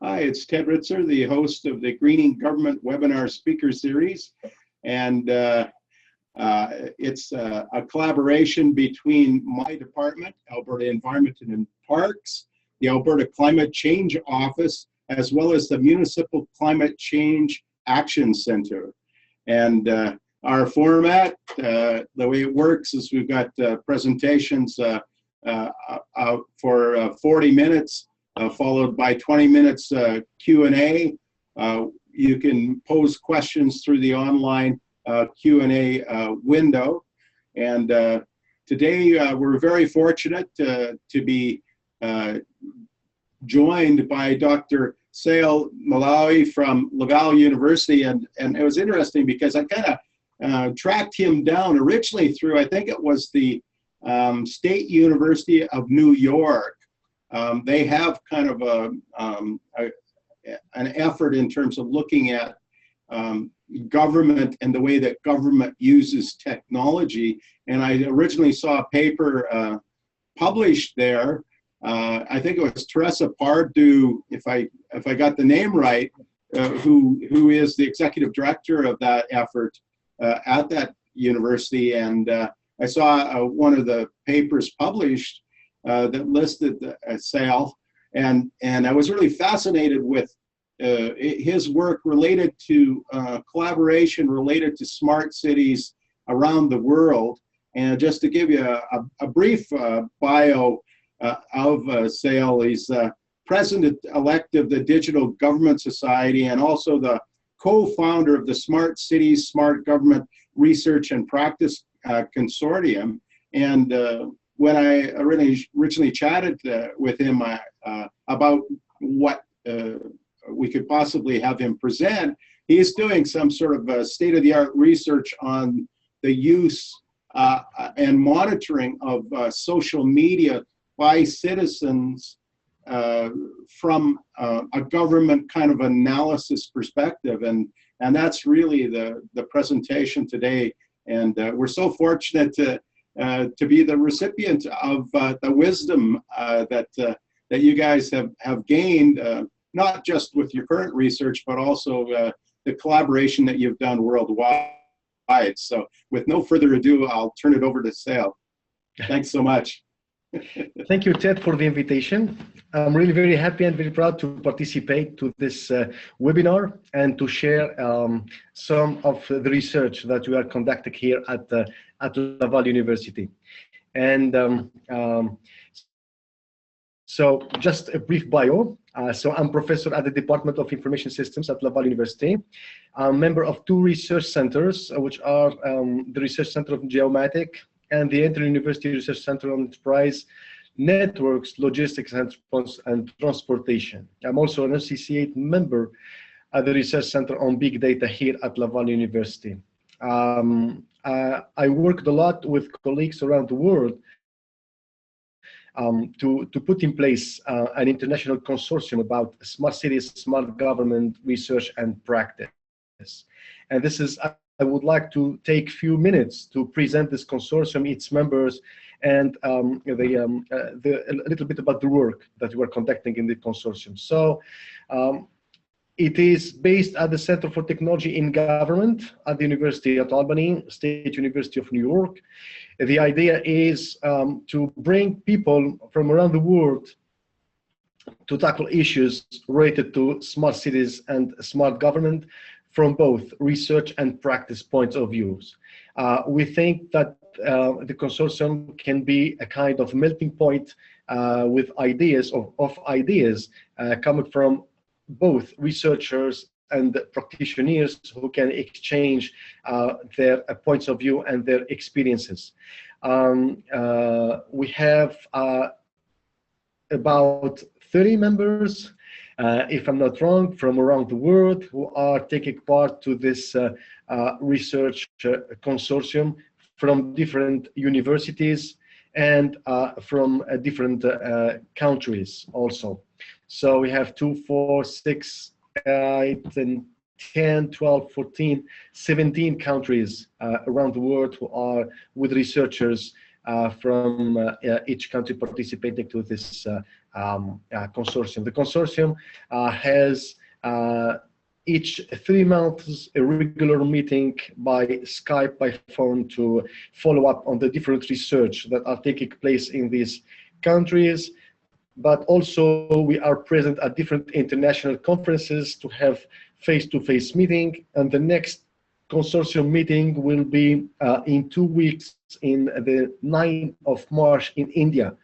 Hi, it's Ted Ritzer, the host of the Greening Government Webinar Speaker Series. And it's a collaboration between my department, Alberta Environment and Parks, the Alberta Climate Change Office, as well as the Municipal Climate Change Action Center. And our format, the way it works is we've got presentations for 40 minutes, followed by 20 minutes Q&A. You can pose questions through the online Q&A window. And today we're very fortunate to be joined by Dr. Cial Mellouli from Laval University. And it was interesting because I kind of tracked him down originally through, I think it was the State University of New York. They have kind of an effort in terms of looking at government and the way that government uses technology. And I originally saw a paper published there. I think it was Teresa Pardue, if I got the name right, who is the executive director of that effort at that university. And I saw one of the papers published that listed the cial, and I was really fascinated with his work related to collaboration related to smart cities around the world. And just to give you a brief bio of cial, he's president-elect of the Digital Government Society and also the co-founder of the Smart Cities, Smart Government Research and Practice Consortium. And when I originally chatted with him about what we could possibly have him present, he's doing some sort of state-of-the-art research on the use and monitoring of social media by citizens from a government kind of analysis perspective. And that's really the presentation today. And we're so fortunate to be the recipient of the wisdom that you guys have gained, not just with your current research, but also the collaboration that you've done worldwide. So with no further ado, I'll turn it over to Cial. Thanks so much. Thank you, Ted, for the invitation. I'm really very happy and very proud to participate to this webinar and to share some of the research that we are conducting here at Laval University. And so just a brief bio. So I'm professor at the Department of Information Systems at Laval University. I'm a member of two research centers, which are the Research Center of Geomatic and the Inter-University Research Center on Enterprise Networks, Logistics, and Transportation. I'm also an associate member at the Research Center on Big Data here at Laval University. I worked a lot with colleagues around the world to put in place an international consortium about smart cities, smart government research and practice. And this is, I would like to take a few minutes to present this consortium, its members, and a little bit about the work that we're conducting in the consortium. So it is based at the Center for Technology in Government at the University of Albany, State University of New York. The idea is to bring people from around the world to tackle issues related to smart cities and smart government from both research and practice points of views. We think that the consortium can be a kind of melting point with ideas of ideas coming from both researchers and practitioners who can exchange their points of view and their experiences. We have about 30 members, if I'm not wrong, from around the world who are taking part to this research consortium from different universities and from different countries also. So we have 2, 4, 6, 8, and 10, 12, 14, 17 countries around the world who are with researchers from each country participating to this consortium. The consortium has each 3 months a regular meeting by Skype, by phone, to follow up on the different research that are taking place in these countries. But also we are present at different international conferences to have face-to-face meeting, and the next consortium meeting will be in 2 weeks in the 9th of March in India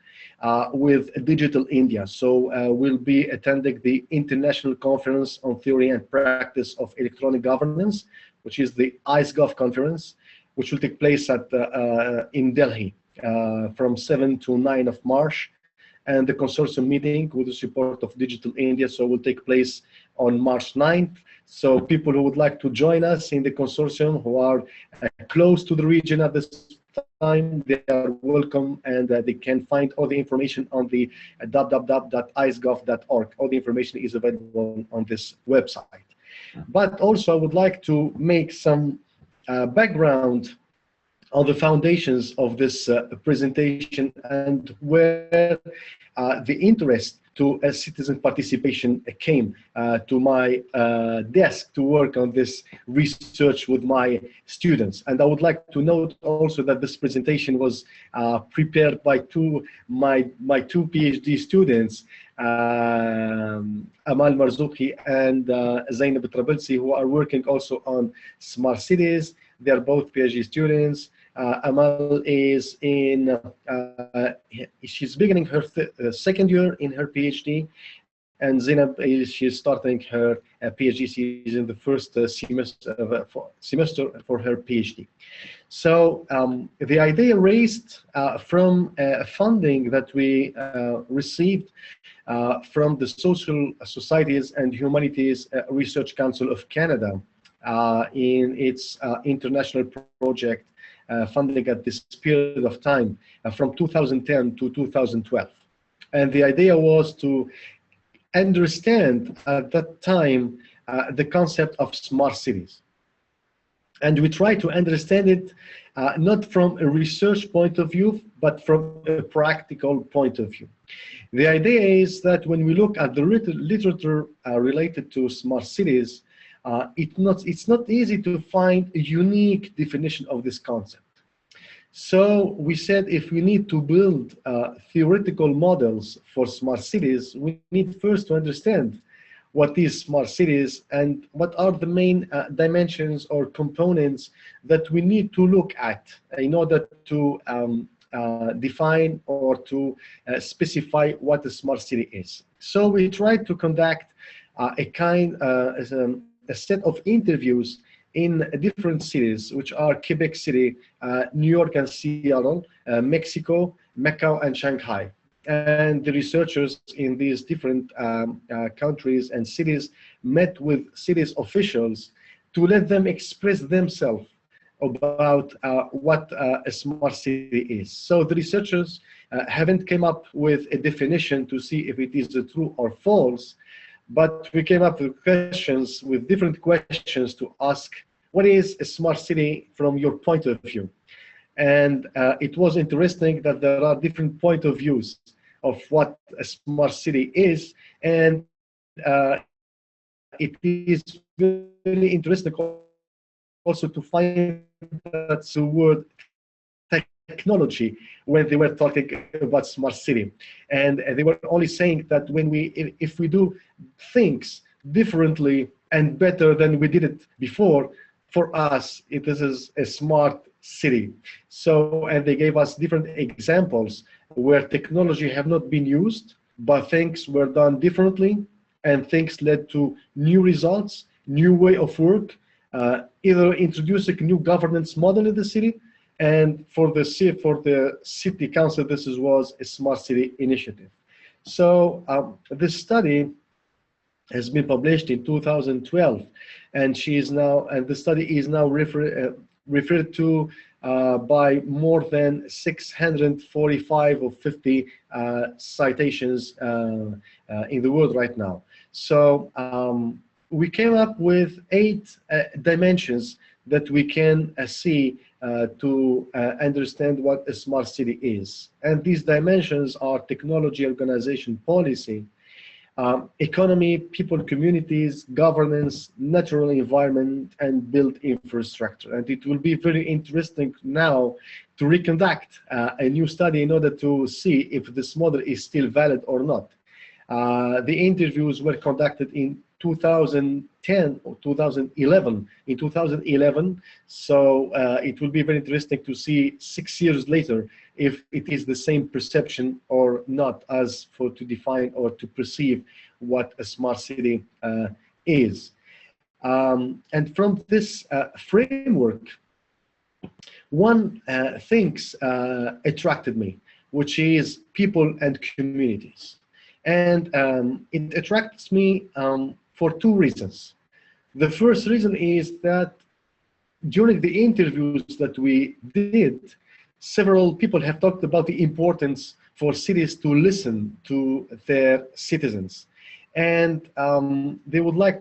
with Digital India. So we'll be attending the International Conference on Theory and Practice of Electronic Governance, which is the ICEGov conference, which will take place at in Delhi from 7 to 9 of March. And the consortium meeting with the support of Digital India will take place on March 9th. So people who would like to join us in the consortium, who are close to the region at this time, they are welcome, and they can find all the information on the www.icegov.org. All the information is available on this website. But also I would like to make some background on the foundations of this presentation and where the interest to citizen participation came to my desk to work on this research with my students. And I would like to note also that this presentation was prepared by my two PhD students, Amal Marzouki and Zainab Trabilsi, who are working also on smart cities. They are both PhD students. Amal is in, she's beginning her second year in her PhD, and Zainab she's starting her PhD. She's in the first semester for her PhD. So the idea raised from funding that we received from the Social Societies and Humanities Research Council of Canada in its international project funding at this period of time from 2010 to 2012. And the idea was to understand at that time the concept of smart cities. And we try to understand it not from a research point of view, but from a practical point of view. The idea is that when we look at the literature related to smart cities, it's not easy to find a unique definition of this concept. So we said if we need to build theoretical models for smart cities, we need first to understand what is smart cities and what are the main dimensions or components that we need to look at in order to define or to specify what a smart city is. So we tried to conduct a set of interviews in different cities, which are Quebec City, New York and Seattle, Mexico, Macau, and Shanghai. And the researchers in these different countries and cities met with cities officials to let them express themselves about what a smart city is. So the researchers haven't come up with a definition to see if it is true or false, but we came up with questions, with different questions to ask, what is a smart city from your point of view? And it was interesting that there are different point of views of what a smart city is, and it is very interesting also to find that the word technology when they were talking about smart city, and they were only saying that when if we do things differently and better than we did it before, for us it is a smart city. So, and they gave us different examples where technology have not been used, but things were done differently and things led to new results, new way of work, either introducing new governance model in the city. And for the city council, this was a smart city initiative. So this study has been published in 2012, and the study is now referred to by more than 645 or 50 citations in the world right now. So we came up with 8 dimensions that we can see to understand what a smart city is. And these dimensions are technology, organization, policy, economy, people, communities, governance, natural environment, and built infrastructure. And it will be very interesting now to reconduct a new study in order to see if this model is still valid or not. The interviews were conducted in 2010 or 2011. In 2011, so it will be very interesting to see 6 years later if it is the same perception or not, as for to define or to perceive what a smart city is. And from this framework, one things attracted me, which is people and communities. And it attracts me for two reasons. The first reason is that during the interviews that we did, several people have talked about the importance for cities to listen to their citizens. And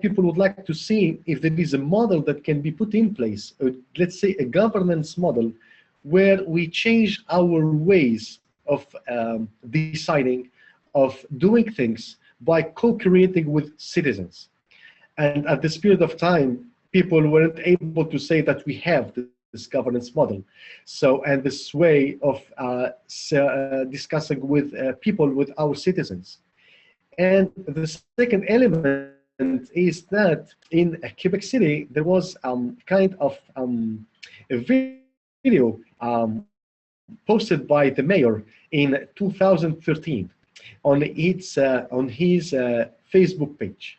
people would like to see if there is a model that can be put in place, let's say a governance model, where we change our ways of deciding, of doing things by co-creating with citizens. And at this period of time, people weren't able to say that we have this governance model. So, and this way of discussing with people, with our citizens. And the second element is that in Quebec City, there was kind of a video posted by the mayor in 2013 on his Facebook page.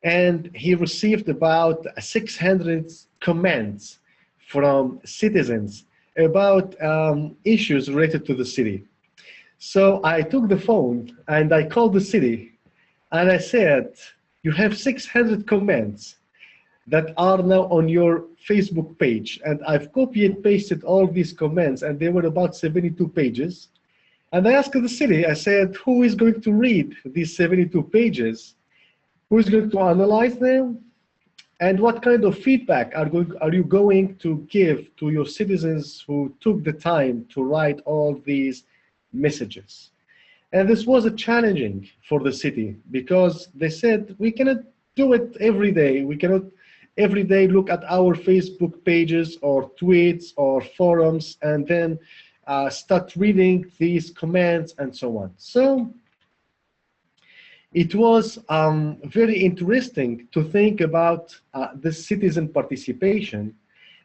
And he received about 600 comments from citizens about issues related to the city. So I took the phone and I called the city and I said, you have 600 comments that are now on your Facebook page. And I've copied and pasted all these comments, and they were about 72 pages. And I asked the city, I said, who is going to read these 72 pages? Who is going to analyze them? And what kind of feedback are you going to give to your citizens who took the time to write all these messages? And this was challenging for the city, because they said, we cannot do it every day. We cannot every day look at our Facebook pages or tweets or forums and then start reading these comments and so on. So it was very interesting to think about the citizen participation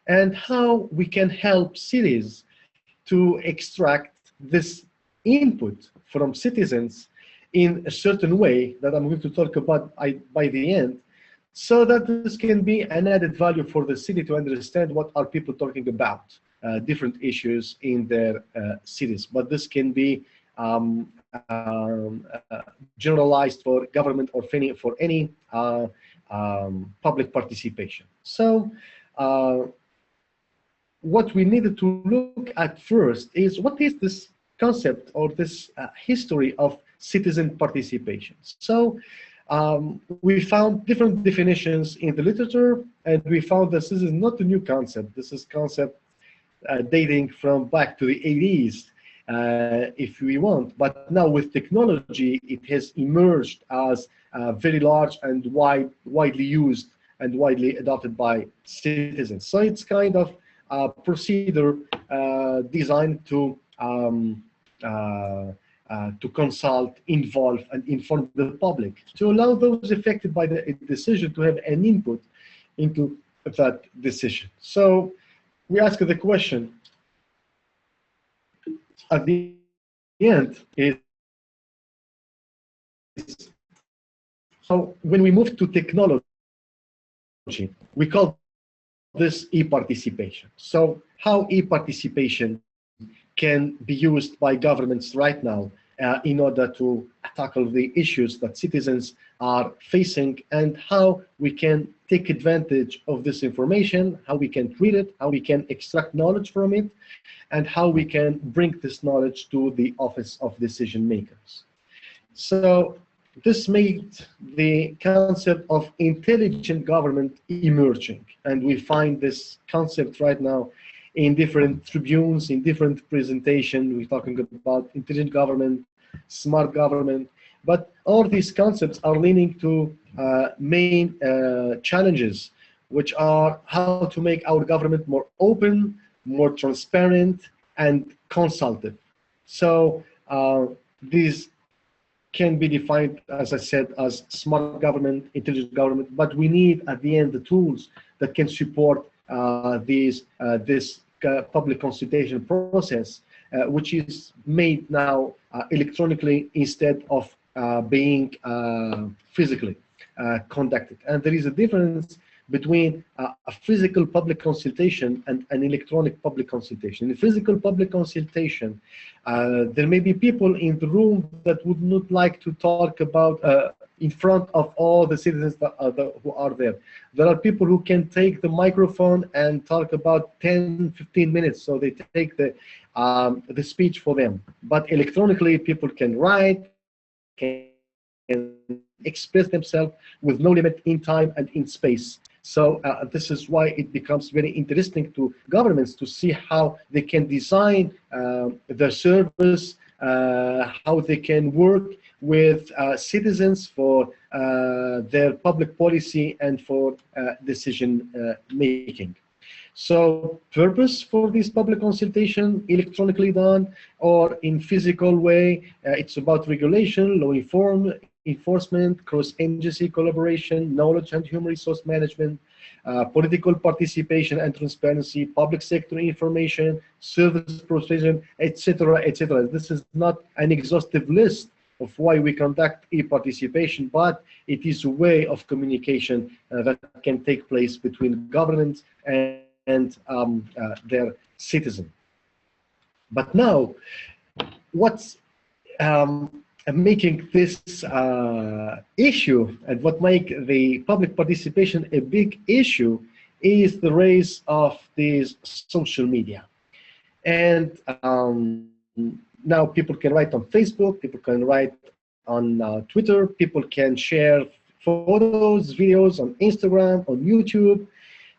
and how we can help cities to extract this input from citizens in a certain way that I'm going to talk about by the end, so that this can be an added value for the city to understand what are people talking about, different issues in their cities. But this can be generalized for government or for any public participation. So what we needed to look at first is, what is this concept or this history of citizen participation? So we found different definitions in the literature, and we found that this is not a new concept. This is concept dating from back to the 80s, if we want. But now with technology, it has emerged as very large and widely used and widely adopted by citizens. So it's kind of a procedure designed to consult, involve, and inform the public, to allow those affected by the decision to have an input into that decision. So we ask the question at the end is, so when we move to technology, we call this e-participation. So how e-participation can be used by governments right now in order to tackle the issues that citizens are facing, and how we can take advantage of this information, how we can treat it, how we can extract knowledge from it, and how we can bring this knowledge to the office of decision makers. So this made the concept of intelligent government emerging. And we find this concept right now in different tribunes, in different presentations. We're talking about intelligent government, smart government, but all these concepts are leading to main challenges, which are how to make our government more open, more transparent, and consultative. So these can be defined, as I said, as smart government, intelligent government, but we need at the end the tools that can support this public consultation process, which is made now electronically instead of being physically conducted. And there is a difference between a physical public consultation and an electronic public consultation. In physical public consultation, there may be people in the room that would not like to talk about in front of all the citizens who are there. There are people who can take the microphone and talk about 10, 15 minutes, so they take the speech for them. But electronically, people can write, can express themselves with no limit in time and in space. So this is why it becomes very interesting to governments to see how they can design their service, how they can work with citizens for their public policy and for decision making. So purpose for this public consultation, electronically done or in physical way, it's about regulation, law enforcement, cross-agency collaboration, knowledge and human resource management, political participation and transparency, public sector information, service provision, etc., etc. This is not an exhaustive list of why we conduct e-participation, but it is a way of communication that can take place between governments and their citizens. But now, what's making this issue and what make the public participation a big issue is the rise of these social media. And now people can write on Facebook, people can write on Twitter, people can share photos, videos on Instagram, on YouTube,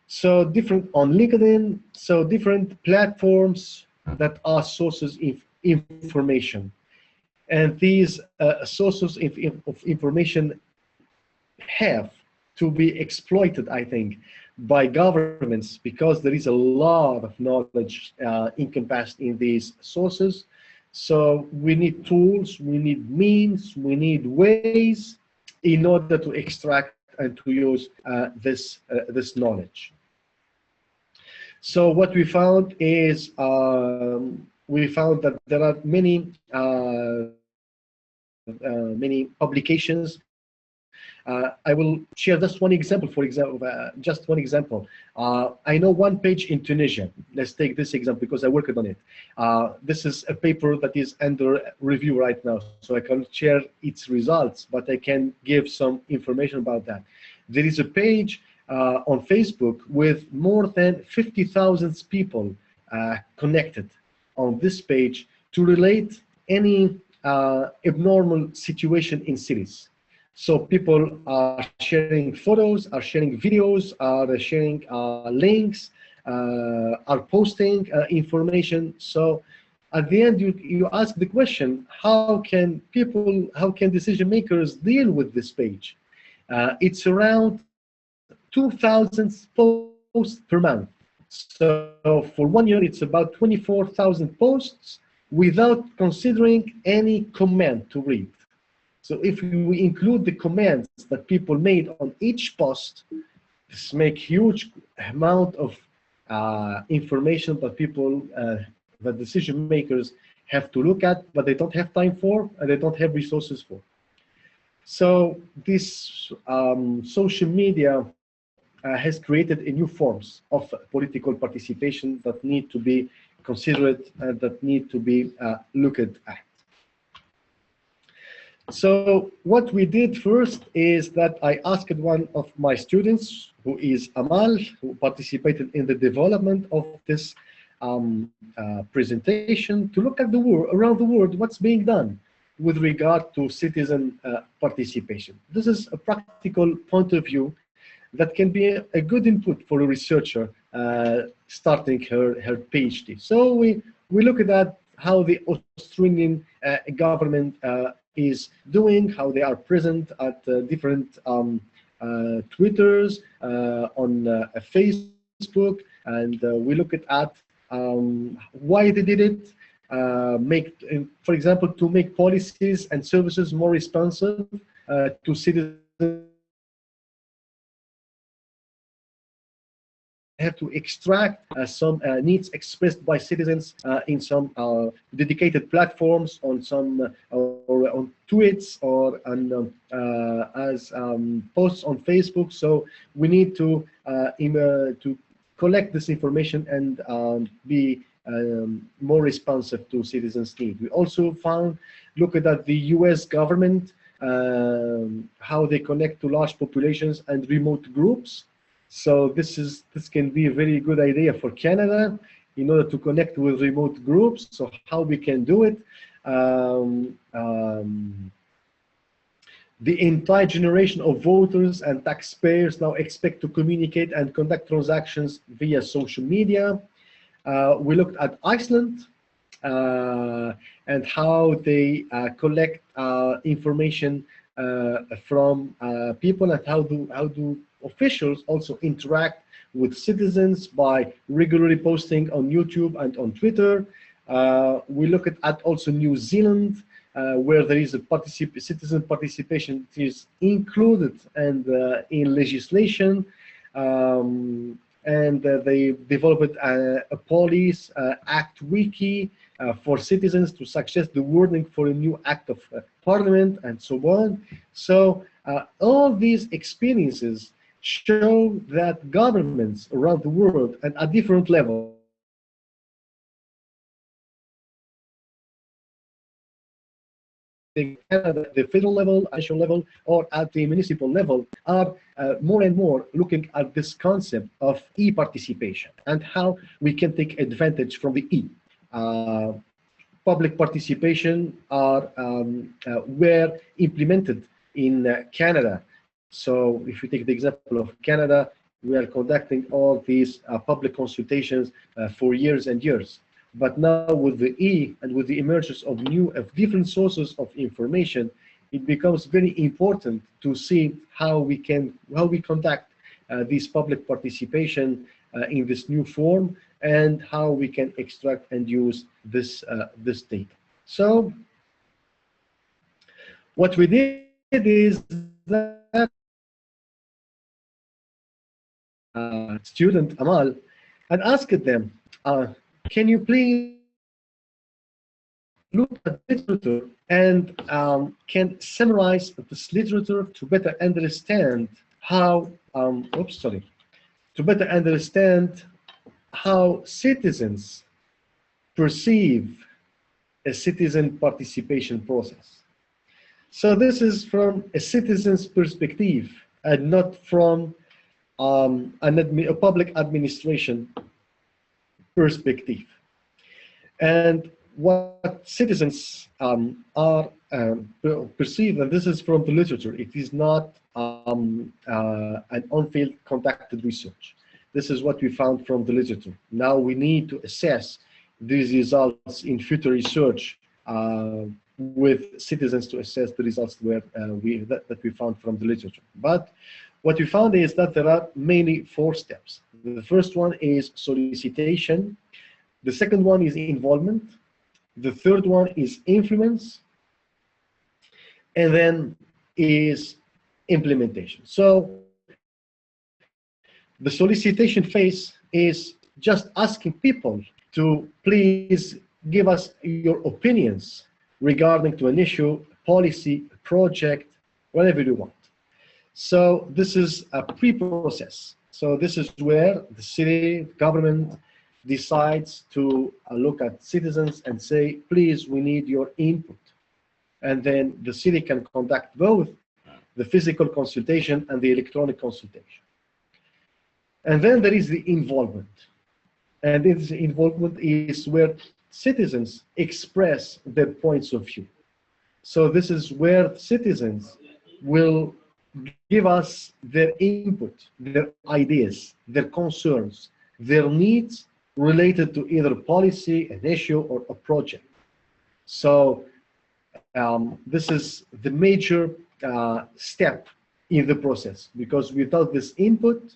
so different on LinkedIn, so different platforms that are sources of information. And these sources of information have to be exploited, I think, by governments, because there is a lot of knowledge encompassed in these sources. So we need tools, we need means, we need ways in order to extract and to use this knowledge. So what we found is we found that there are many publications. I will share just one example. For example, just one example. I know one page in Tunisia. Let's take this example because I worked on it. This is a paper that is under review right now, so I cannot share its results, but I can give some information about that. There is a page on Facebook with more than 50,000 people connected on this page to relate any abnormal situation in cities. So people are sharing photos, are sharing videos, are sharing links, are posting information. So at the end, you ask the question, how can decision makers deal with this page? It's around 2,000 posts per month. So for 1 year, it's about 24,000 posts without considering any comment to read. So if we include the comments that people made on each post, this makes huge amount of information that people, that decision makers have to look at, but they don't have time for, and they don't have resources for. So this social media has created a new forms of political participation that need to be considered and that need to be looked at. So what we did first is that I asked one of my students, who is Amal, who participated in the development of this presentation, to look at the world, around the world, what's being done with regard to citizen participation. This is a practical point of view that can be a good input for a researcher starting her PhD. So we look at that, how the Australian government is doing, how they are present at different Twitters, on Facebook, and we look at why they did it, for example, to make policies and services more responsive to citizens. Have to extract some needs expressed by citizens in some dedicated platforms, on some or on tweets, or on, as posts on Facebook. So we need to collect this information and be more responsive to citizens' needs. We also look at the U.S. government, how they connect to large populations and remote groups. So this can be a very good idea for Canada in order to connect with remote groups. So how we can do it? The entire generation of voters and taxpayers now expect to communicate and conduct transactions via social media. We looked at Iceland and how they collect information from people, and how do officials also interact with citizens by regularly posting on YouTube and on Twitter. We look at also New Zealand, where there is a citizen participation is included and in legislation, and they developed a police act wiki for citizens to suggest the wording for a new act of parliament, and so on. So all these experiences show that governments around the world and at different levels, at the federal level, national level, or at the municipal level, are more and more looking at this concept of e-participation and how we can take advantage from the e. Public participation were implemented in Canada. So if we take the example of Canada, we are conducting all these public consultations for years and years. But now with the E and with the emergence of different sources of information, it becomes very important to see how we conduct this public participation in this new form, and how we can extract and use this data. So what we did is that student Amal and asked them, can you please look at literature and can summarize this literature to better understand how how citizens perceive a citizen participation process. So this is from a citizen's perspective and not from a public administration perspective. And what citizens are perceived, and this is from the literature, it is not an on-field conducted research. This is what we found from the literature. Now we need to assess these results in future research with citizens to assess the results that we found from the literature. But what we found is that there are mainly 4 steps. The first one is solicitation. The second one is involvement. The third one is influence. And then is implementation. So the solicitation phase is just asking people to please give us your opinions regarding to an issue, policy, project, whatever you want. So this is a pre-process. So this is where the city government decides to look at citizens and say, please, we need your input. And then the city can conduct both the physical consultation and the electronic consultation. And then there is the involvement. And this involvement is where citizens express their points of view. So this is where citizens will give us their input, their ideas, their concerns, their needs related to either policy, an issue, or a project. So this is the major step in the process, because without this input,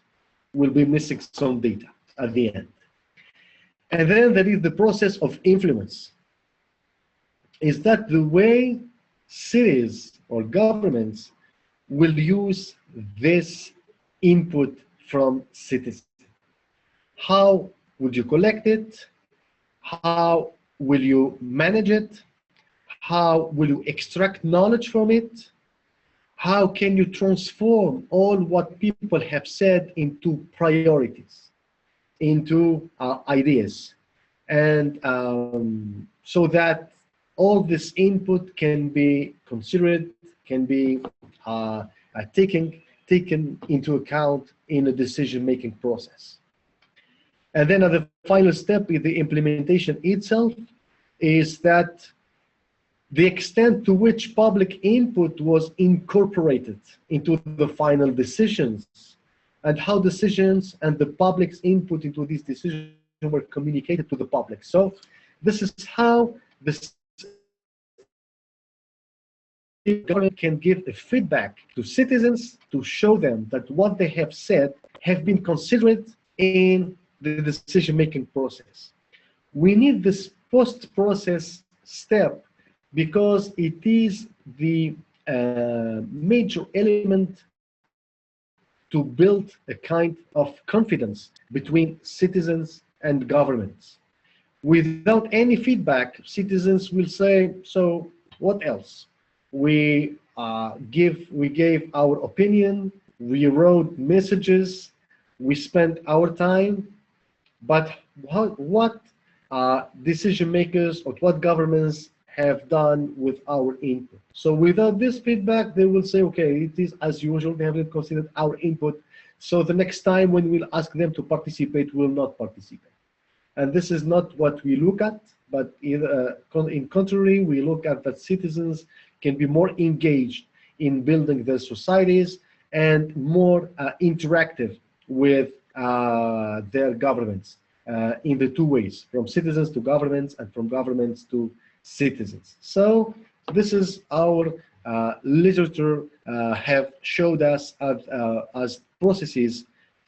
we'll be missing some data at the end. And then there is the process of influence. Is that the way cities or governments will use this input from citizens? How would you collect it? How will you manage it? How will you extract knowledge from it? How can you transform all what people have said into priorities, into ideas, and so that all this input can be considered, can be taken into account in a decision-making process. And then the final step in the implementation itself is that the extent to which public input was incorporated into the final decisions, and how decisions and the public's input into these decisions were communicated to the public. So this is how the government can give a feedback to citizens to show them that what they have said have been considered in the decision-making process. We need this post-process step because it is the major element to build a kind of confidence between citizens and governments. Without any feedback, citizens will say, so what else? We gave our opinion, we wrote messages, we spent our time, but what decision makers or what governments have done with our input? So without this feedback, they will say, okay, it is as usual, they haven't considered our input, so the next time when we'll ask them to participate, will not participate. And this is not what we look at, but in contrary, we look at that citizens can be more engaged in building their societies and more interactive with their governments in the two ways, from citizens to governments and from governments to citizens. So this is our literature have showed us as processes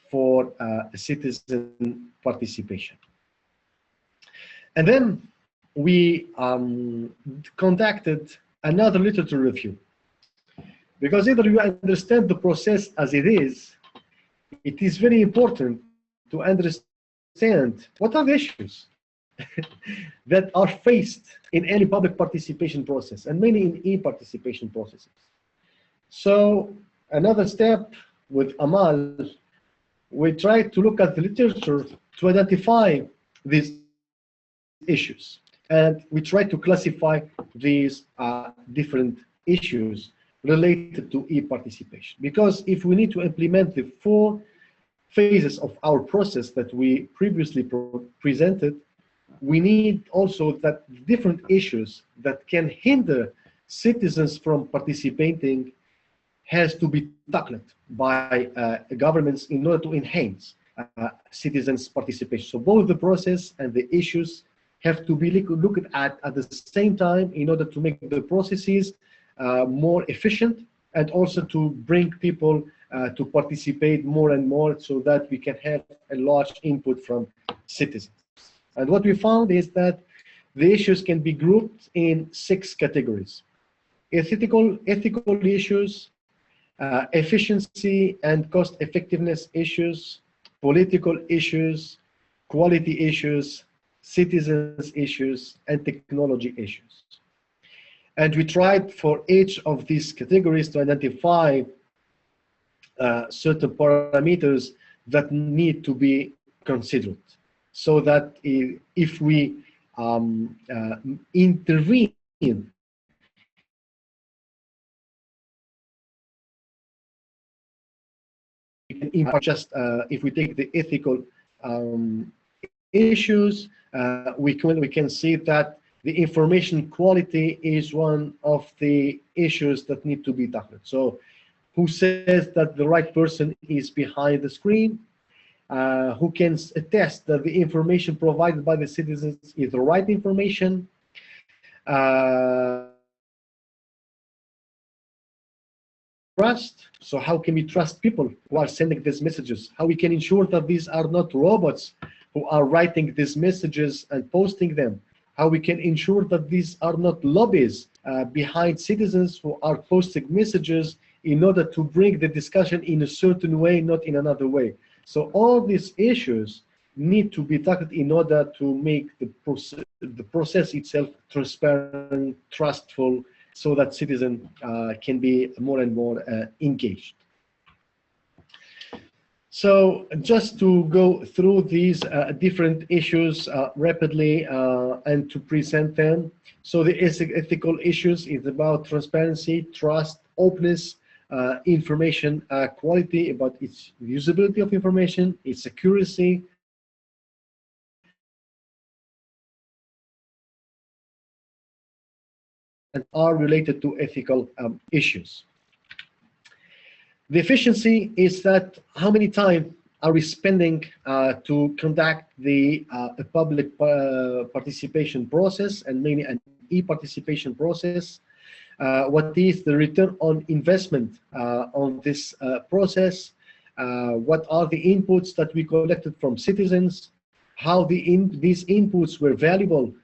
for citizen participation. And then we conducted another literature review, because either you understand the process as it is very important to understand what are the issues that are faced in any public participation process, and mainly in e-participation processes. So another step with Amal, we tried to look at the literature to identify these issues, and we tried to classify these different issues related to e-participation. Because if we need to implement the 4 phases of our process that we previously presented, we need also that different issues that can hinder citizens from participating has to be tackled by governments in order to enhance citizens' participation. So both the process and the issues have to be looked at the same time in order to make the processes more efficient, and also to bring people to participate more and more, so that we can have a large input from citizens. And what we found is that the issues can be grouped in 6 categories: ethical issues, efficiency and cost effectiveness issues, political issues, quality issues, citizens issues, and technology issues. And we tried for each of these categories to identify certain parameters that need to be considered, so that if we intervene just if we take the ethical issues, we can see that the information quality is one of the issues that need to be tackled. So who says that the right person is behind the screen? Who can attest that the information provided by the citizens is the right information? Trust. So how can we trust people who are sending these messages? How we can ensure that these are not robots who are writing these messages and posting them? How we can ensure that these are not lobbies behind citizens who are posting messages in order to bring the discussion in a certain way, not in another way. So all these issues need to be tackled in order to make the process itself transparent, trustful, so that citizens can be more and more engaged. So just to go through these different issues rapidly and to present them. So the ethical issues is about transparency, trust, openness, information quality, about its usability of information, its accuracy, and are related to ethical issues. The efficiency is that how many time are we spending to conduct the public participation process, and mainly an e-participation process. What is the return on investment on this process? What are the inputs that we collected from citizens? How these inputs were valuable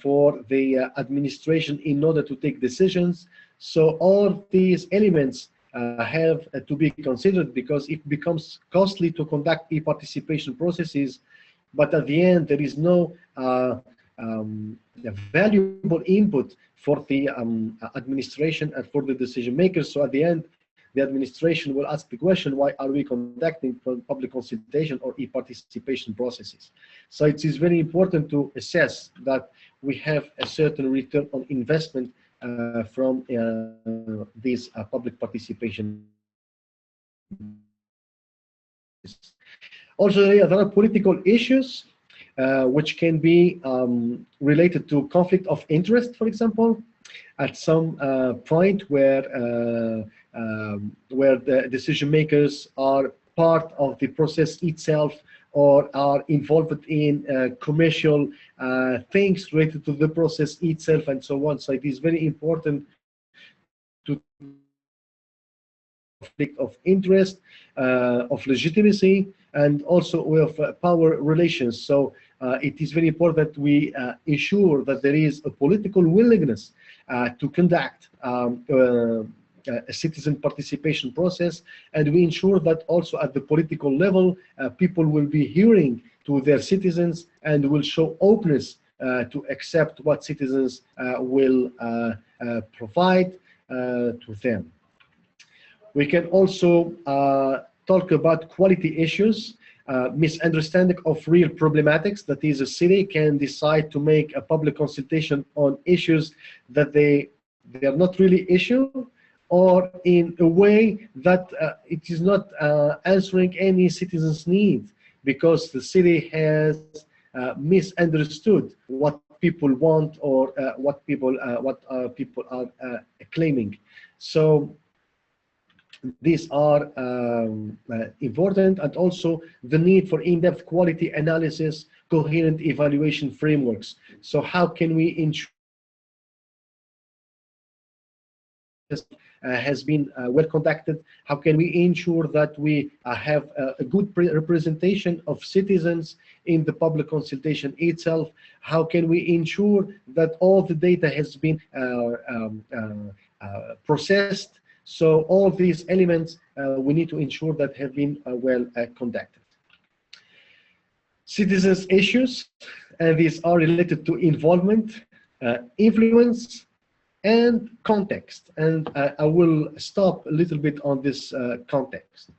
for the administration in order to take decisions. So all these elements have to be considered, because it becomes costly to conduct e-participation processes, but at the end there is no valuable input for the administration and for the decision makers. So at the end, the administration will ask the question, why are we conducting public consultation or e-participation processes? So it is very important to assess that we have a certain return on investment from these public participation. Also, there are political issues which can be related to conflict of interest, for example, at some point where the decision makers are part of the process itself, or are involved in commercial things related to the process itself, and so on. So it is very important to conflict of interest, of legitimacy, and also with power relations. So it is very important that we ensure that there is a political willingness to conduct a citizen participation process, and we ensure that also at the political level, people will be hearing to their citizens and will show openness to accept what citizens will provide to them. We can also talk about quality issues, misunderstanding of real problematics. That is, a city can decide to make a public consultation on issues that they are not really issue, or in a way that it is not answering any citizen's need, because the city has misunderstood what people want, or what people are claiming. So these are important, and also the need for in-depth quality analysis, coherent evaluation frameworks. So how can we ensure has been well conducted? How can we ensure that we have a good representation of citizens in the public consultation itself? How can we ensure that all the data has been processed? So all these elements we need to ensure that have been well conducted. Citizens' issues, and these are related to involvement, influence, and context. And I will stop a little bit on this context.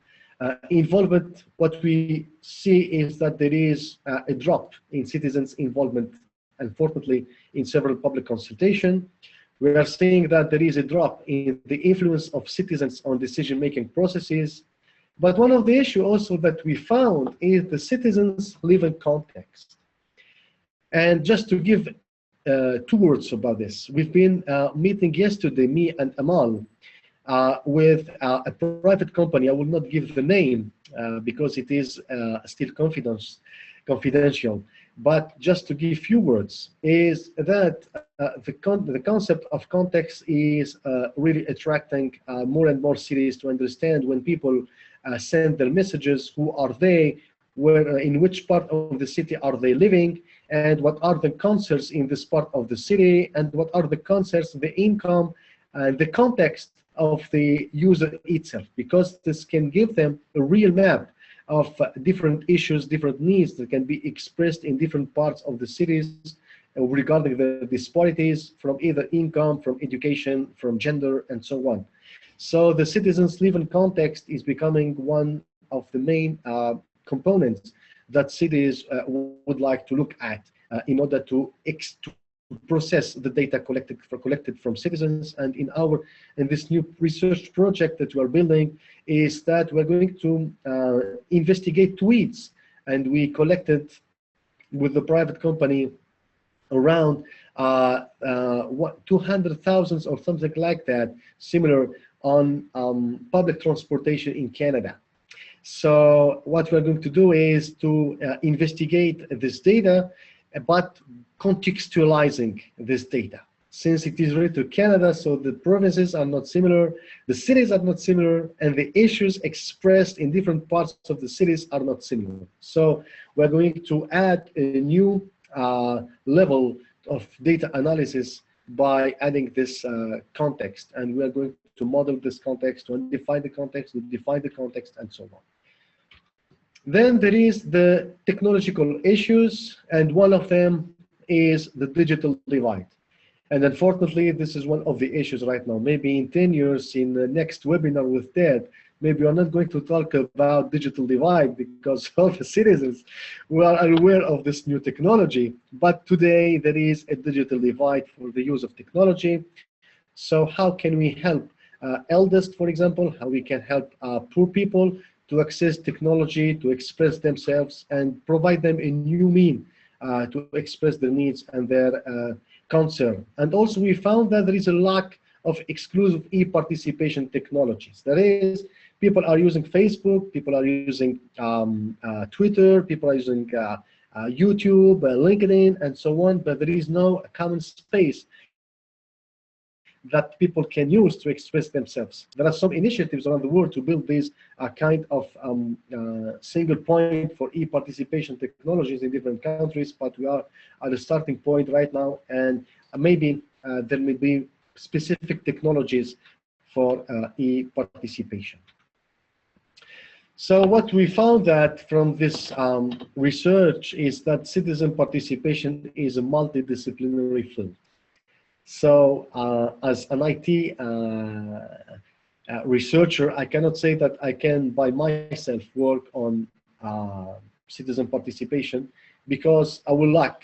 Involvement, what we see is that there is a drop in citizens' involvement, unfortunately, in several public consultations. We are seeing that there is a drop in the influence of citizens on decision-making processes. But one of the issues also that we found is the citizens live in context. And just to give two words about this. We've been meeting yesterday, me and Amal, with a private company. I will not give the name because it is still confidential. But just to give few words, is that the concept of context is really attracting more and more cities to understand when people send their messages, who are they, where, in which part of the city are they living, and what are the concerns in this part of the city, and what are the concerns, the income, and the context of the user itself, because this can give them a real map of different issues, different needs that can be expressed in different parts of the cities regarding the disparities from either income, from education, from gender, and so on. So the citizens' living context is becoming one of the main components that cities would like to look at in order to process the data collected from citizens. And in this new research project that we are building is that we're going to investigate tweets, and we collected with the private company around 200,000 or something like that, similar on public transportation in Canada. So what we're going to do is to investigate this data, but contextualizing this data. Since it is related to Canada, so the provinces are not similar, the cities are not similar, and the issues expressed in different parts of the cities are not similar. So we're going to add a new level of data analysis by adding this context, and we are going to model this context, to define the context, and so on. Then there is the technological issues, and one of them is the digital divide. And unfortunately, this is one of the issues right now. Maybe in 10 years, in the next webinar with Ted, maybe we're not going to talk about digital divide because all the citizens are aware of this new technology. But today, there is a digital divide for the use of technology. So how can we help eldest, for example, how we can help poor people to access technology, to express themselves, and provide them a new mean to express their needs and their concern. And also we found that there is a lack of exclusive e-participation technologies. That is, people are using Facebook, people are using Twitter, people are using YouTube, LinkedIn, and so on, but there is no common space that people can use to express themselves. There are some initiatives around the world to build these kind of single point for e-participation technologies in different countries, but we are at the starting point right now, and maybe there may be specific technologies for e-participation. So what we found that from this research is that citizen participation is a multidisciplinary field. So as an IT researcher, I cannot say that I can by myself work on citizen participation, because I will lack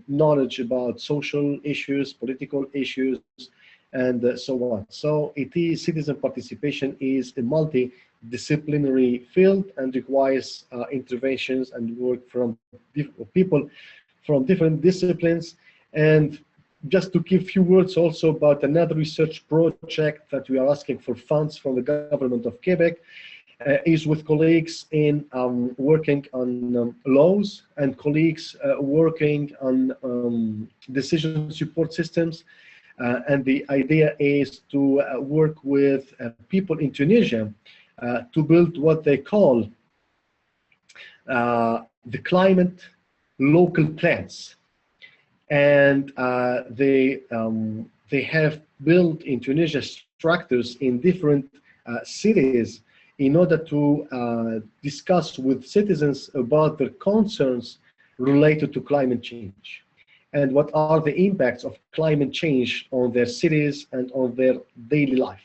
knowledge about social issues, political issues, and so on. So citizen participation is a multidisciplinary field and requires interventions and work from people from different disciplines. And just to give a few words also about another research project that we are asking for funds from the government of Quebec, is with colleagues in working on laws and colleagues working on decision support systems. And the idea is to work with people in Tunisia to build what they call the climate local plans. And they have built in Tunisia structures in different cities in order to discuss with citizens about their concerns related to climate change and what are the impacts of climate change on their cities and on their daily life.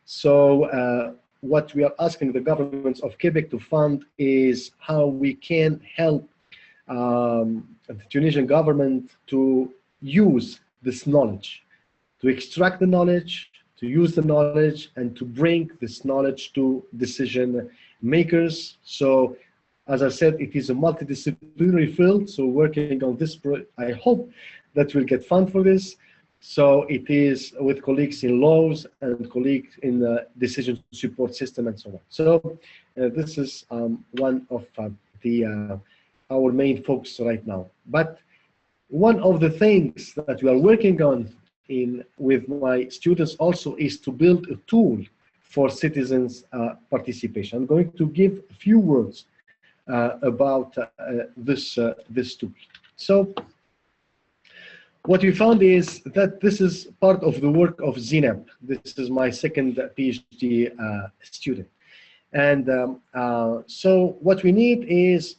So what we are asking the governments of Quebec to fund is how we can help the Tunisian government to use this knowledge, to extract the knowledge, to use the knowledge, and to bring this knowledge to decision makers. So, as I said, it is a multidisciplinary field. So working on this, I hope that will get fund for this. So it is with colleagues in laws and colleagues in the decision support system and so on. So this is one of our main focus right now. But one of the things that we are working on with my students also is to build a tool for citizens participation. I'm going to give a few words about this tool. So what we found is that this is part of the work of Zineb. This is my second PhD student. And so what we need is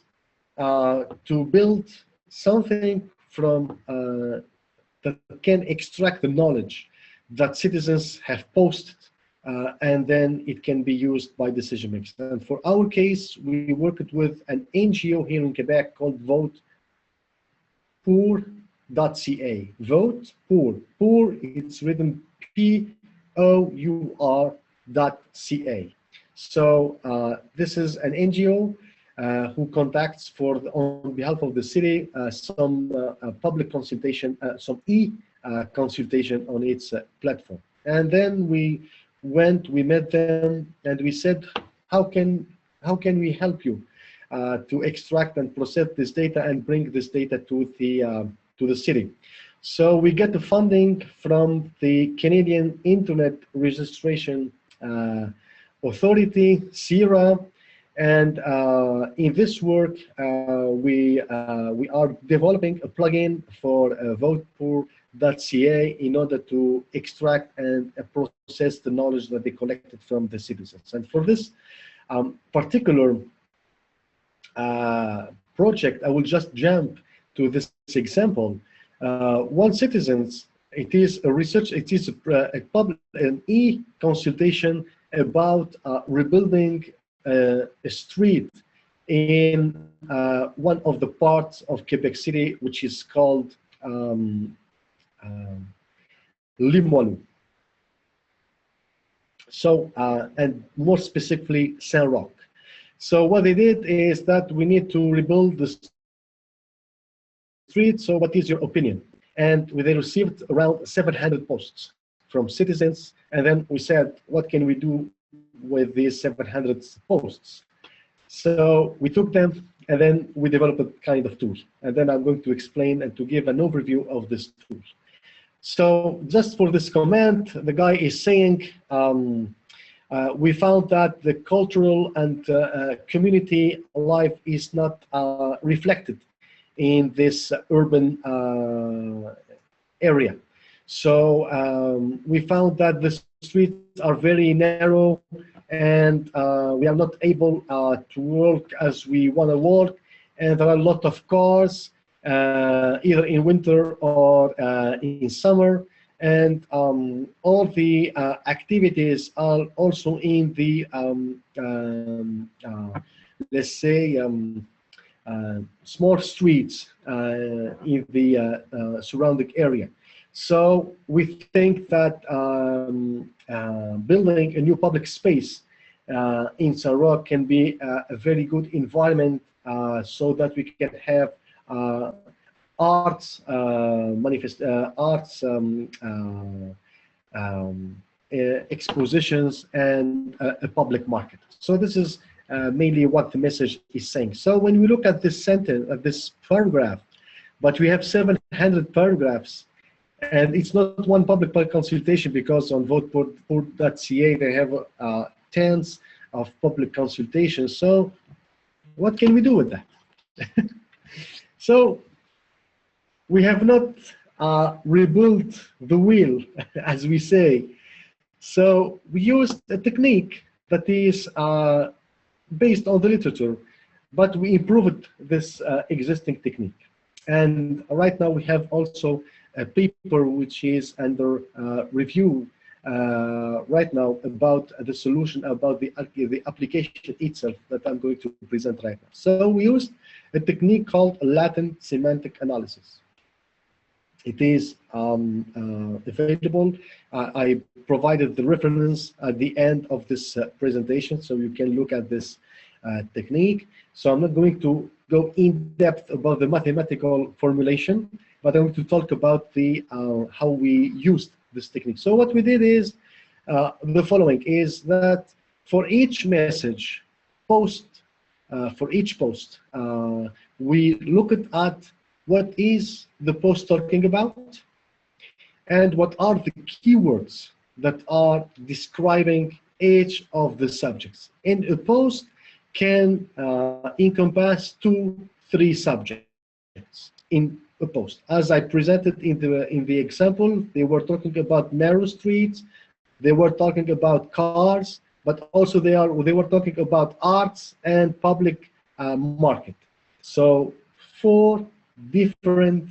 to build something from that can extract the knowledge that citizens have posted, and then it can be used by decision makers. And for our case, we worked with an NGO here in Quebec called votepour.ca. Vote Pour. Pour, it's written POUR.ca. So this is an NGO who contacts on behalf of the city some public consultation, some consultation on its platform. And then we met them, and we said, how can we help you to extract and process this data and bring this data to the city? So we get the funding from the Canadian Internet Registration Authority, CIRA, and in this work we are developing a plugin for votepour.ca in order to extract and process the knowledge that they collected from the citizens. And for this particular project, I will just jump to this example. One citizens, it is a research, it is an e-consultation about rebuilding a street in one of the parts of Quebec City, which is called Limoilou. So, and more specifically, Saint-Roch. So what they did is that we need to rebuild the street. So what is your opinion? And they received around 700 posts from citizens. And then we said, what can we do with these 700 posts? So we took them, and then we developed a kind of tool. And then I'm going to explain and to give an overview of this tool. So just for this comment, the guy is saying, we found that the cultural and community life is not reflected in this urban area. So we found that the streets are very narrow, and we are not able to work as we want to work, and there are a lot of cars, either in winter or in summer, and all the activities are also in the, let's say, small streets in the surrounding area. So we think that building a new public space in Saint-Roch can be a very good environment so that we can have arts, expositions, and a public market. So this is mainly what the message is saying. So when we look at this sentence, at this paragraph, but we have 700 paragraphs, and it's not one public consultation, because on votepour.ca they have tens of public consultations. So what can we do with that? So we have not rebuilt the wheel, as we say. So we used a technique that is based on the literature, but we improved this existing technique. And right now we have also a paper which is under review right now about the solution, about the application itself that I'm going to present right now. So we used a technique called latent semantic analysis. It is available. I provided the reference at the end of this presentation, so you can look at this technique. So I'm not going to go in depth about the mathematical formulation. but I'm going to talk about the how we used this technique. So what we did is the following: is that for each message post, for each post, we looked at what is the post talking about, and what are the keywords that are describing each of the subjects. And a post can encompass 2-3 subjects in a post. As I presented in the example, they were talking about narrow streets, they were talking about cars, but also they were talking about arts and public market. So 4 different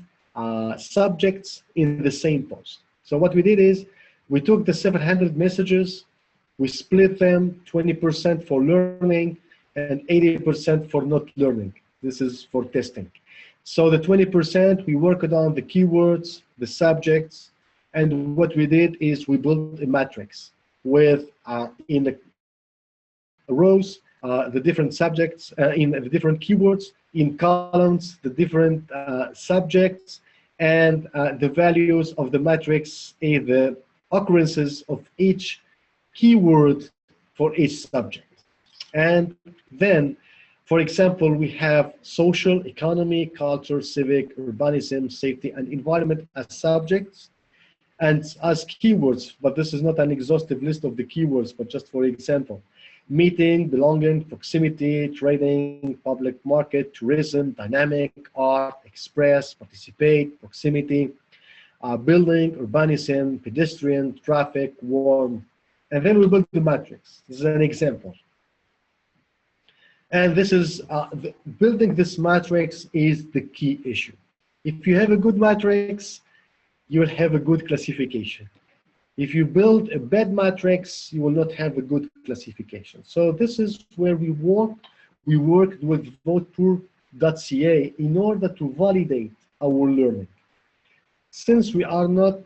subjects in the same post. So what we did is we took the 700 messages, we split them 20% for learning and 80% for not learning. This is for testing. So the 20%, we worked on the keywords, the subjects, and what we did is we built a matrix with in the rows the different subjects, in the different keywords, in columns the different subjects, and the values of the matrix is the occurrences of each keyword for each subject. And then, for example, we have social, economy, culture, civic, urbanism, safety, and environment as subjects and as keywords, but this is not an exhaustive list of the keywords, but just for example: meeting, belonging, proximity, trading, public market, tourism, dynamic, art, express, participate, proximity, building, urbanism, pedestrian, traffic, warm. And then we build the matrix. This is an example. And this is, building this matrix is the key issue. If you have a good matrix, you will have a good classification. If you build a bad matrix, you will not have a good classification. So this is where we worked. We worked with votepool.ca in order to validate our learning. Since we are not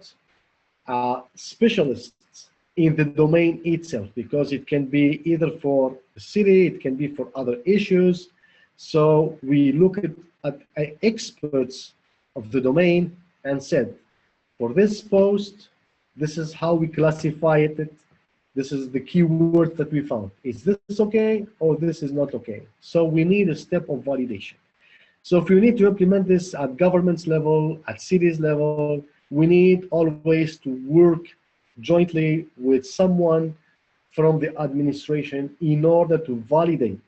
specialists in the domain itself, because it can be either for the city, it can be for other issues. So we looked at experts of the domain and said, for this post, this is how we classify it. This is the keyword that we found. Is this okay or this is not okay? So we need a step of validation. So if you need to implement this at government's level, at cities level, we need always to work jointly with someone from the administration in order to validate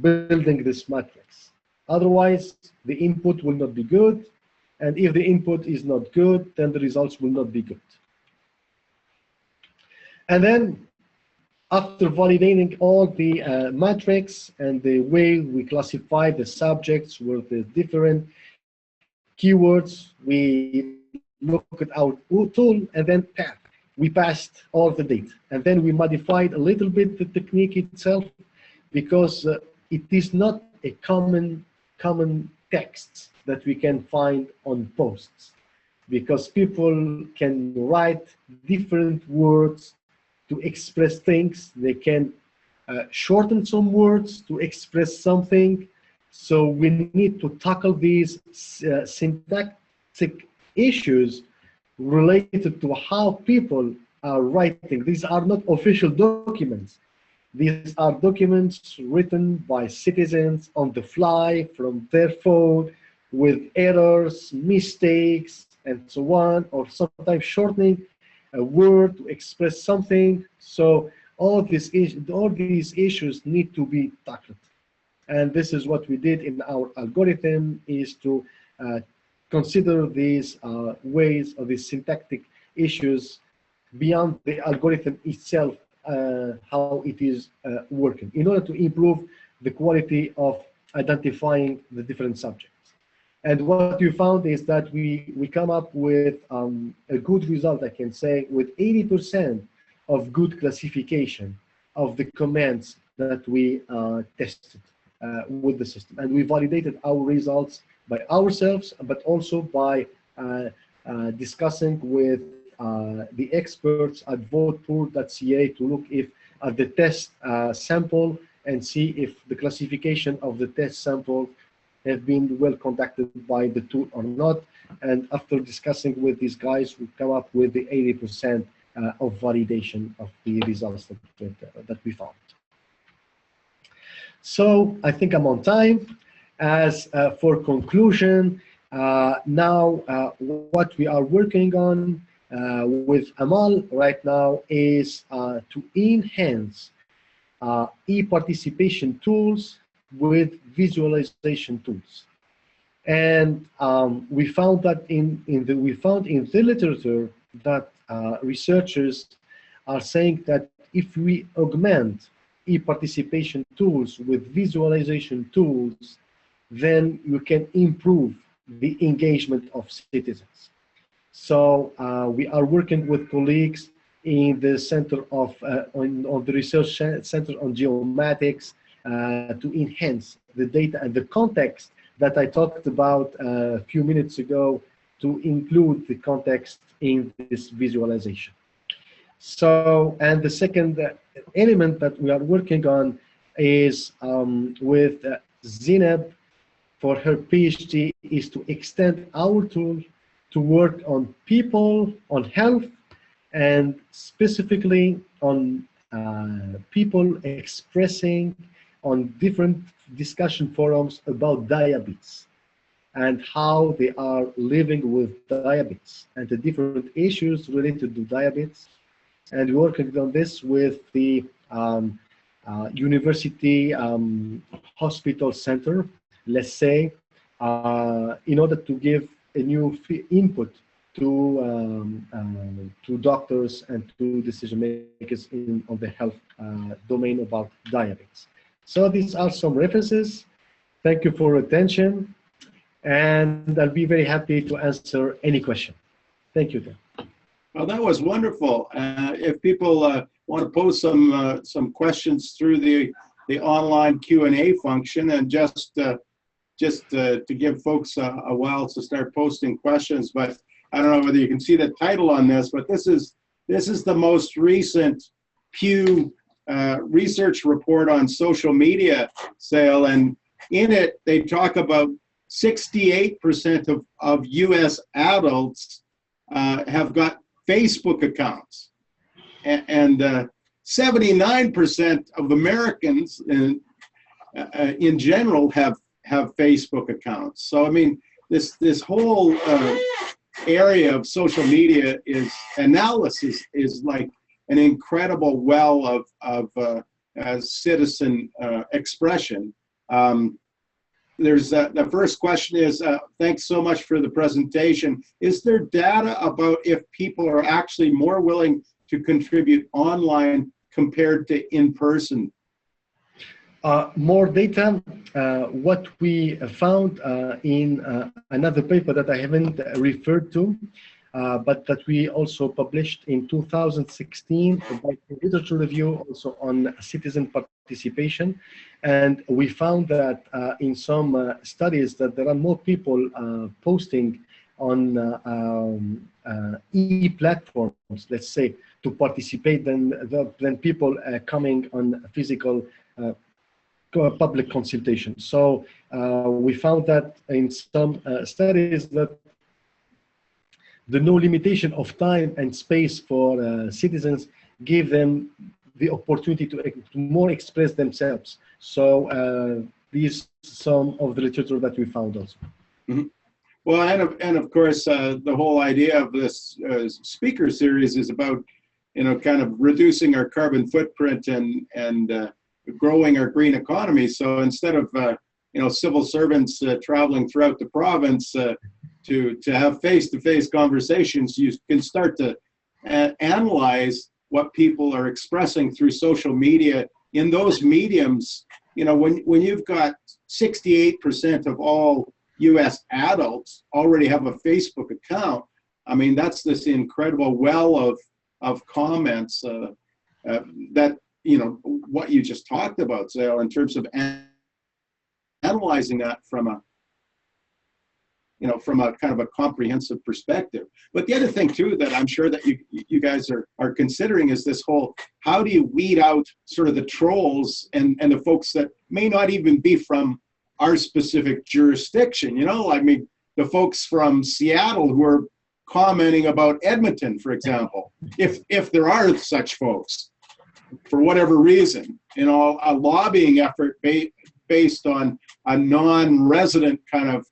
building this matrix. Otherwise, the input will not be good. And if the input is not good, then the results will not be good. And then, after validating all the matrix and the way we classify the subjects with the different keywords, we look at our tool and then we passed all the data. And then we modified a little bit the technique itself, because it is not a common text that we can find on posts, because people can write different words to express things. They can shorten some words to express something. So we need to tackle these syntactic issues related to how people are writing. These are not official documents. These are documents written by citizens on the fly from their phone, with errors, mistakes, and so on, or sometimes shortening a word to express something. So all these issues need to be tackled. And this is what we did in our algorithm, is to consider these ways of these syntactic issues beyond the algorithm itself, how it is working, in order to improve the quality of identifying the different subjects. And what we found is that we come up with a good result, I can say, with 80% of good classification of the commands that we tested with the system. And we validated our results by ourselves, but also by discussing with the experts at votepool.ca to look at the test sample and see if the classification of the test sample have been well conducted by the tool or not. And after discussing with these guys, we come up with the 80% of validation of the results that we found. So I think I'm on time. As for conclusion, now what we are working on with Amal right now is to enhance e-participation tools with visualization tools. And we found that in the literature that researchers are saying that if we augment e-participation tools with visualization tools, then you can improve the engagement of citizens. So we are working with colleagues in the Center of, on the Research Center on Geomatics to enhance the data and the context that I talked about a few minutes ago, to include the context in this visualization. So, and the second element that we are working on is with Zineb for her PhD, is to extend our tool to work on people, on health, and specifically on people expressing on different discussion forums about diabetes and how they are living with diabetes and the different issues related to diabetes. And we're working on this with the University Hospital Center, let's say, in order to give a new input to doctors and to decision makers on the health domain about diabetes. So these are some references. Thank you for your attention, and I'll be very happy to answer any question. Thank you, Dan. Well, that was wonderful. If people want to pose some questions through the online Q&A function, and just to give folks a while to start posting questions, but I don't know whether you can see the title on this, but this is the most recent Pew research report on social media, cial, and in it they talk about 68% of US adults have got Facebook accounts, and 79% of Americans in general have Facebook accounts. So I mean, this whole area of social media analysis is like an incredible well of citizen expression. There's the first question is, thanks so much for the presentation. Is there data about if people are actually more willing to contribute online compared to in person? More data. What we found in another paper that I haven't referred to, but that we also published in 2016 about a literature review also on citizen participation. And we found that in some studies that there are more people posting on e-platforms, let's say, to participate than people coming on physical public consultation. So we found that in some studies that the no limitation of time and space for citizens give them the opportunity to more express themselves. So these some of the literature that we found also. Mm-hmm. Well, and of course, the whole idea of this speaker series is about, kind of reducing our carbon footprint and growing our green economy. So instead of civil servants traveling throughout the province to have face-to-face conversations, you can start to analyze what people are expressing through social media in those mediums. When you've got 68% of all US adults already have a Facebook account, I mean, that's this incredible well of comments that, what you just talked about, cial, in terms of analyzing that from a kind of a comprehensive perspective. But the other thing too that I'm sure that you guys are considering is this whole, how do you weed out sort of the trolls and the folks that may not even be from our specific jurisdiction? I mean, the folks from Seattle who are commenting about Edmonton, for example, if there are such folks, for whatever reason, you know, a lobbying effort based on a non-resident kind of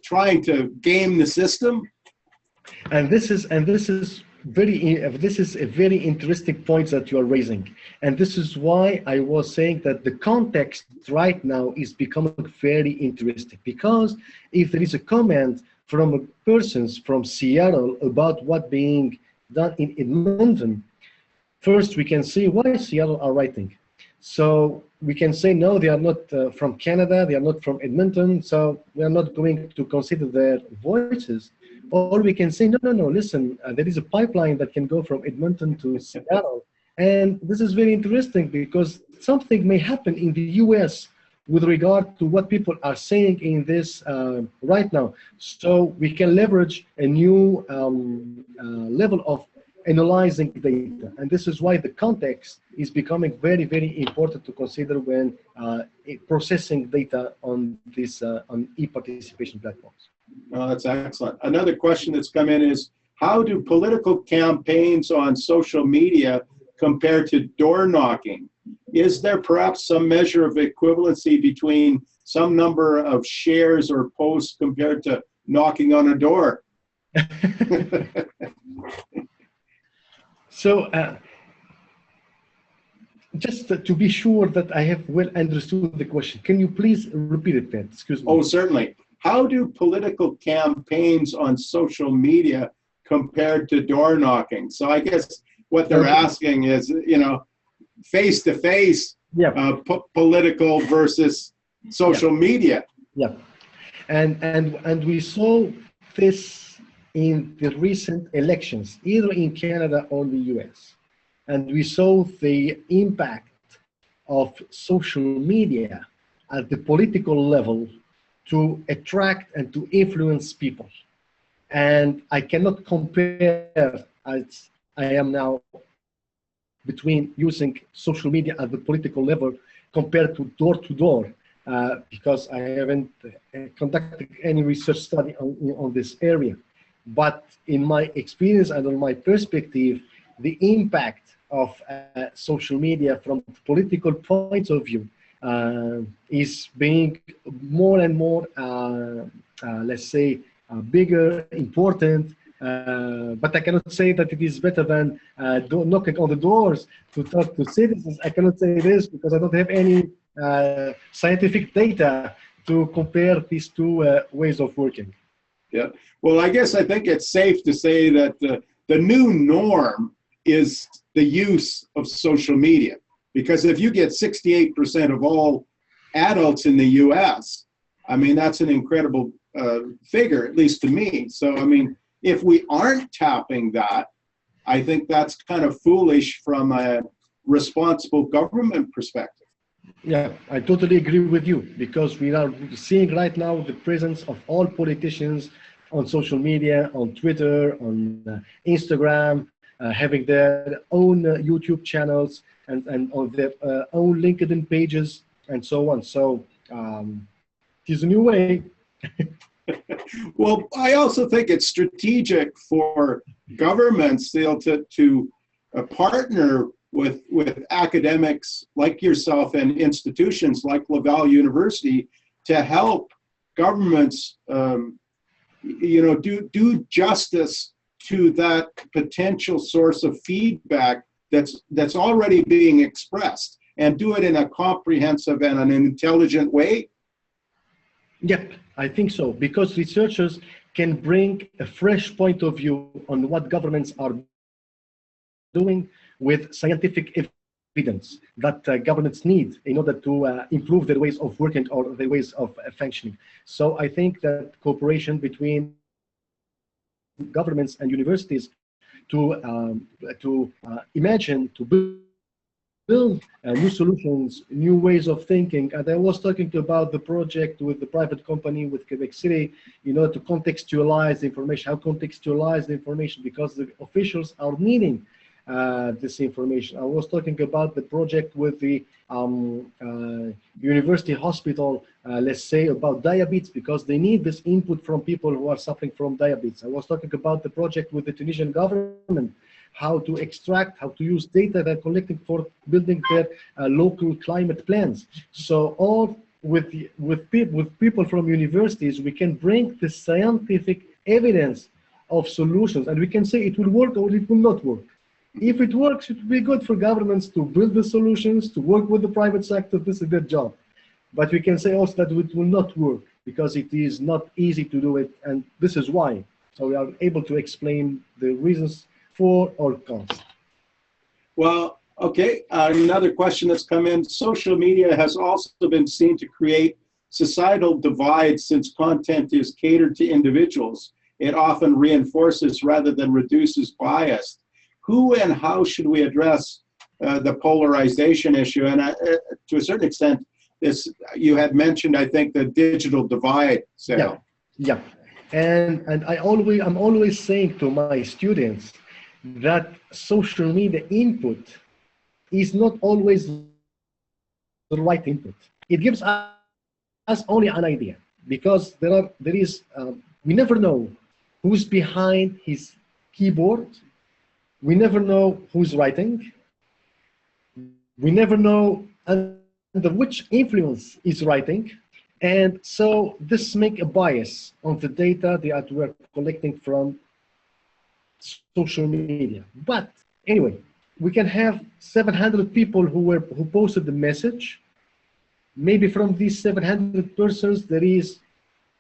trying to game the system. And this is a very interesting point that you are raising, and this is why I was saying that the context right now is becoming very interesting, because if there is a comment from a person from Seattle about what being done in Edmonton, first we can see why Seattle are writing. So we can say no, they are not from Canada, they are not from Edmonton, so we are not going to consider their voices. Or we can say, no, listen, there is a pipeline that can go from Edmonton to Seattle. And this is very interesting because something may happen in the US with regard to what people are saying in this right now. So we can leverage a new level of analyzing data. And this is why the context is becoming very, very important to consider when processing data on this on e-participation platforms. Oh, that's excellent. Another question that's come in is, how do political campaigns on social media compare to door knocking? Is there perhaps some measure of equivalency between some number of shares or posts compared to knocking on a door? So, just to be sure that I have well understood the question, can you please repeat it then? Excuse me. Oh, certainly. How do political campaigns on social media compared to door knocking? So I guess what they're asking is, you know, face-to-face political versus social media. Yeah, and we saw this in the recent elections, either in Canada or the US. And we saw the impact of social media at the political level to attract and to influence people. And I cannot compare, as I am now, between using social media at the political level compared to door, because I haven't conducted any research study on this area. But in my experience and on my perspective, the impact of social media from political point of view is being more and more, let's say, bigger, important, but I cannot say that it is better than knocking on the doors to talk to citizens. I cannot say this because I don't have any scientific data to compare these two ways of working. Yeah, well, I guess I think it's safe to say that the new norm is the use of social media. Because if you get 68% of all adults in the US, I mean, that's an incredible figure, at least to me. So, I mean, if we aren't tapping that, I think that's kind of foolish from a responsible government perspective. Yeah, I totally agree with you, because we are seeing right now the presence of all politicians on social media, on Twitter, on Instagram, having their own YouTube channels and on their own LinkedIn pages and so on. So it is a new way. Well, I also think it's strategic for governments still to partner with academics like yourself and institutions like Laval University to help governments, you know, do justice to that potential source of feedback that's already being expressed, and do it in a comprehensive and an intelligent way. Yep, I think so, because researchers can bring a fresh point of view on what governments are doing with scientific evidence that governments need in order to improve their ways of working or their ways of functioning. So I think that cooperation between governments and universities to imagine, to build new solutions, new ways of thinking. And I was talking about the project with the private company with Quebec City, you know, to contextualize the information, how contextualize the information, because the officials are needing this information. I was talking about the project with the university hospital let's say, about diabetes, because they need this input from people who are suffering from diabetes. I was talking about the project with the Tunisian government, how to extract, how to use data they're collecting for building their local climate plans. So all with people from universities, we can bring the scientific evidence of solutions, and we can say it will work or it will not work. If it works, it will be good for governments to build the solutions, to work with the private sector. This is their job. But we can say also that it will not work because it is not easy to do it, and this is why. So we are able to explain the reasons for or cons. Well, okay, another question that's come in. Social media has also been seen to create societal divides since content is catered to individuals. It often reinforces rather than reduces bias. Who and how should we address the polarization issue? And to a certain extent, this you had mentioned, I think, the digital divide. So. Yeah. And I'm always saying to my students that social media input is not always the right input. It gives us only an idea, because we never know who's behind his keyboard. We never know who's writing. We never know under which influence is writing. And so this makes a bias on the data that we're collecting from social media. But anyway, we can have 700 people who posted the message. Maybe from these 700 persons, there is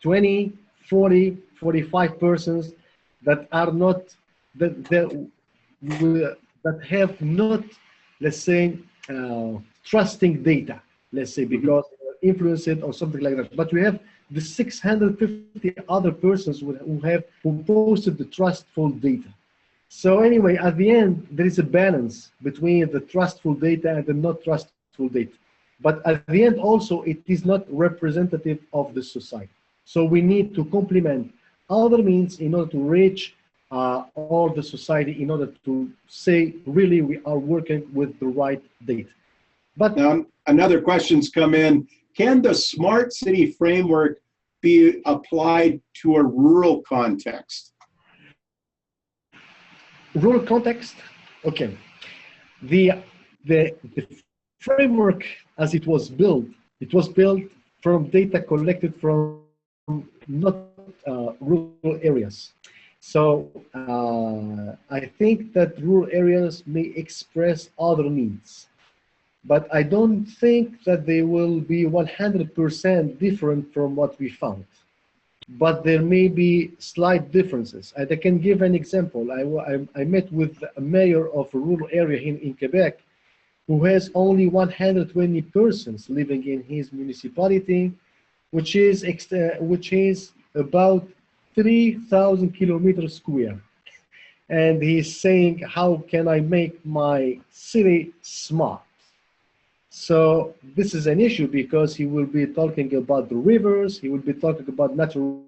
20, 40, 45 persons that are not, that have not, let's say, trusting data, let's say, because they influence it or something like that. But we have the 650 other persons who posted the trustful data. So anyway, at the end, there is a balance between the trustful data and the not trustful data. But at the end also, it is not representative of the society. So we need to complement other means in order to reach all the society, in order to say, really, we are working with the right data. But now, another question's come in. Can the smart city framework be applied to a rural context? Rural context, okay. The framework, as it was built from data collected from not rural areas. So I think that rural areas may express other needs, but I don't think that they will be 100% different from what we found. But there may be slight differences. And I can give an example. I met with a mayor of a rural area in Quebec who has only 120 persons living in his municipality, which is about 3,000 kilometers square. And he's saying, how can I make my city smart? So this is an issue because he will be talking about the rivers, he will be talking about natural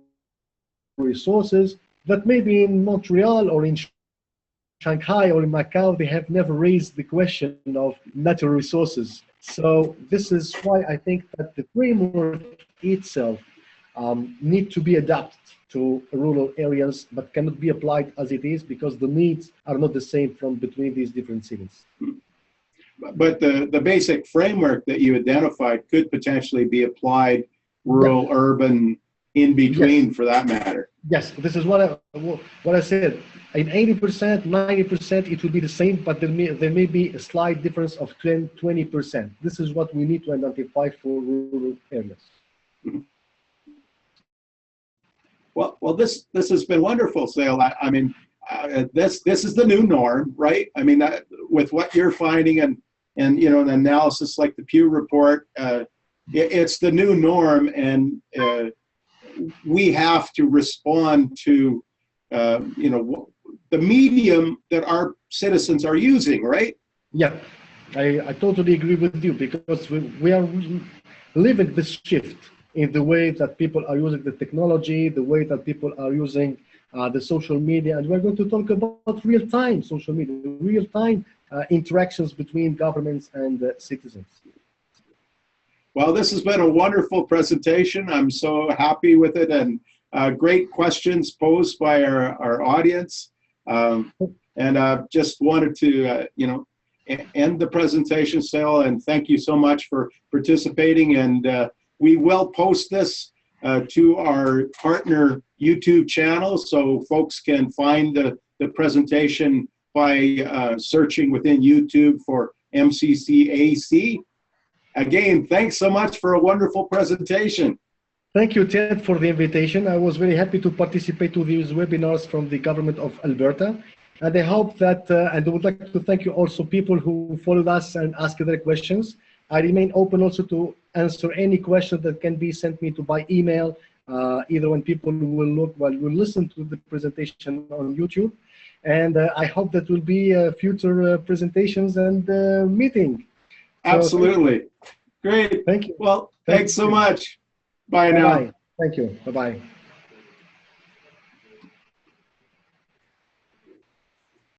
resources that maybe in Montreal or in Shanghai or in Macau, they have never raised the question of natural resources. So this is why I think that the framework itself need to be adapted to rural areas, but cannot be applied as it is because the needs are not the same from between these different cities. But the basic framework that you identified could potentially be applied rural, urban, in between, for that matter. Yes, this is what I said. In 80%, 90%, it will be the same, but there may be a slight difference of 20%. This is what we need to identify for rural areas. Well, this has been wonderful, cial. I mean, this is the new norm, right? I mean, with what you're finding and you know, an analysis like the Pew report, it's the new norm, and we have to respond to you know, the medium that our citizens are using, right? Yeah, I totally agree with you, because we are living this shift in the way that people are using the technology, the way that people are using the social media, and we're going to talk about real-time social media, real-time interactions between governments and citizens. Well, this has been a wonderful presentation. I'm so happy with it, and great questions posed by our audience. And just wanted to, end the presentation, Cial, and thank you so much for participating. And we will post this to our partner YouTube channel, so folks can find the presentation by searching within YouTube for MCCAC. Again, thanks so much for a wonderful presentation. Thank you, Ted, for the invitation. I was very happy to participate to these webinars from the government of Alberta. And I hope that, and I would like to thank you also people who followed us and asked their questions. I remain open also to answer any questions that can be sent me by email, either when people will listen to the presentation on YouTube. And I hope that will be future presentations and meeting. Absolutely. Great. Thank you. Well, thanks so much. Bye now. Thank you. Bye-bye.